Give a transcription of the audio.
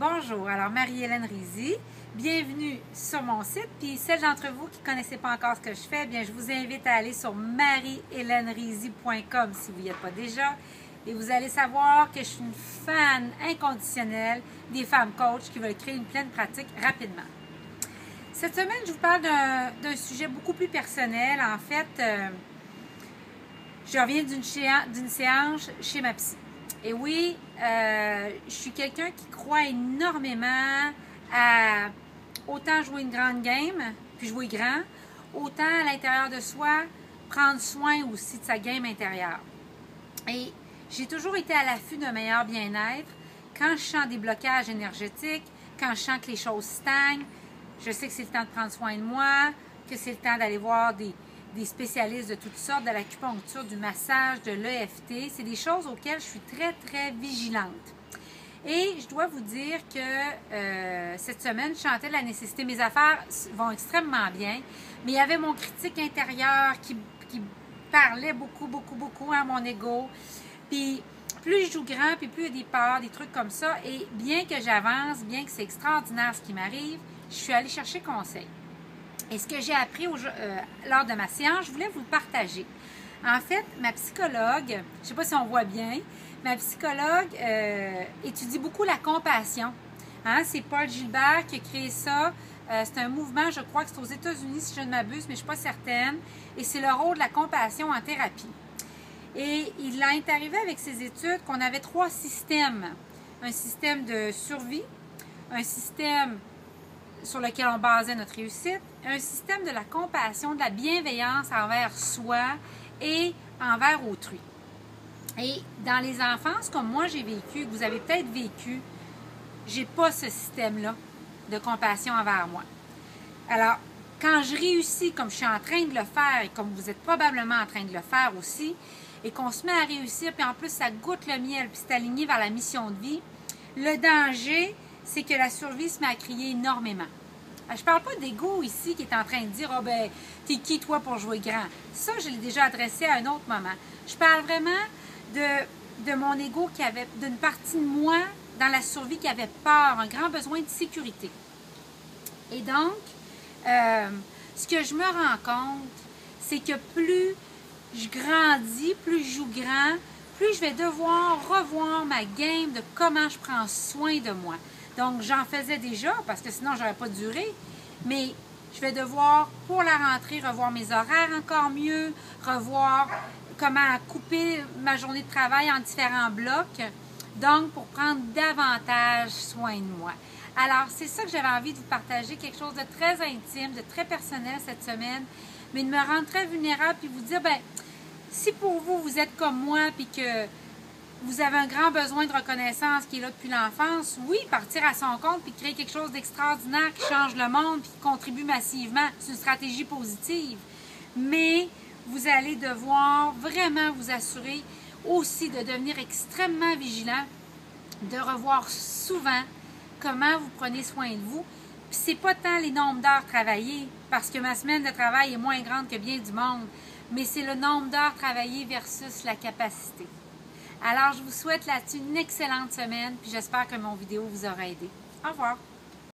Bonjour, alors Marie-Hélène Rizy, bienvenue sur mon site. Puis celles d'entre vous qui ne connaissez pas encore ce que je fais, bien je vous invite à aller sur marieheleneRizy.com si vous n'y êtes pas déjà. Et vous allez savoir que je suis une fan inconditionnelle des femmes coachs qui veulent créer une pleine pratique rapidement. Cette semaine, je vous parle d'un sujet beaucoup plus personnel. En fait, je reviens d'une séance chez ma psy. Et oui, je suis quelqu'un qui croit énormément à autant jouer une grande game, puis jouer grand, autant à l'intérieur de soi, prendre soin aussi de sa game intérieure. Et j'ai toujours été à l'affût d'un meilleur bien-être. Quand je sens des blocages énergétiques, quand je sens que les choses stagnent, je sais que c'est le temps de prendre soin de moi, que c'est le temps d'aller voir des spécialistes de toutes sortes, de l'acupuncture, du massage, de l'EFT. C'est des choses auxquelles je suis très, très vigilante. Et je dois vous dire que cette semaine, je sentais la nécessité. Mes affaires vont extrêmement bien, mais il y avait mon critique intérieur qui parlait beaucoup à mon ego. Puis plus je joue grand, puis plus il y a des peurs, des trucs comme ça. Et bien que j'avance, bien que c'est extraordinaire ce qui m'arrive, je suis allée chercher conseil. Et ce que j'ai appris lors de ma séance, je voulais vous le partager. En fait, ma psychologue, je ne sais pas si on voit bien, ma psychologue étudie beaucoup la compassion. Hein? C'est Paul Gilbert qui a créé ça. C'est un mouvement, je crois que c'est aux États-Unis, si je ne m'abuse, mais je ne suis pas certaine. Et c'est le rôle de la compassion en thérapie. Et il est arrivé avec ses études qu'on avait 3 systèmes. Un système de survie, un système sur lequel on basait notre réussite, un système de la compassion, de la bienveillance envers soi et envers autrui. Et dans les enfances, comme moi j'ai vécu, que vous avez peut-être vécu, j'ai pas ce système-là de compassion envers moi. Alors, quand je réussis comme je suis en train de le faire et comme vous êtes probablement en train de le faire aussi, et qu'on se met à réussir, puis en plus ça goûte le miel, puis c'est aligné vers la mission de vie, le danger, c'est que la survie se met à crier énormément. Je ne parle pas d'ego ici qui est en train de dire « Ah ben, t'es qui toi pour jouer grand? » Ça, je l'ai déjà adressé à un autre moment. Je parle vraiment de mon ego qui avait, d'une partie de moi dans la survie qui avait peur, un grand besoin de sécurité. Et donc, ce que je me rends compte, c'est que plus je grandis, plus je joue grand, plus je vais devoir revoir ma game de comment je prends soin de moi. Donc, j'en faisais déjà, parce que sinon, je n'aurais pas duré. Mais je vais devoir, pour la rentrée, revoir mes horaires encore mieux, revoir comment couper ma journée de travail en différents blocs. Donc, pour prendre davantage soin de moi. Alors, c'est ça que j'avais envie de vous partager, quelque chose de très intime, de très personnel cette semaine, mais de me rendre très vulnérable puis vous dire, ben, si pour vous, vous êtes comme moi, puis que vous avez un grand besoin de reconnaissance qui est là depuis l'enfance, oui, partir à son compte puis créer quelque chose d'extraordinaire qui change le monde puis qui contribue massivement, c'est une stratégie positive. Mais vous allez devoir vraiment vous assurer aussi de devenir extrêmement vigilant, de revoir souvent comment vous prenez soin de vous. Puis c'est pas tant les nombres d'heures travaillées, parce que ma semaine de travail est moins grande que bien du monde, mais c'est le nombre d'heures travaillées versus la capacité. Alors, je vous souhaite là-dessus une excellente semaine, puis j'espère que mon vidéo vous aura aidé. Au revoir!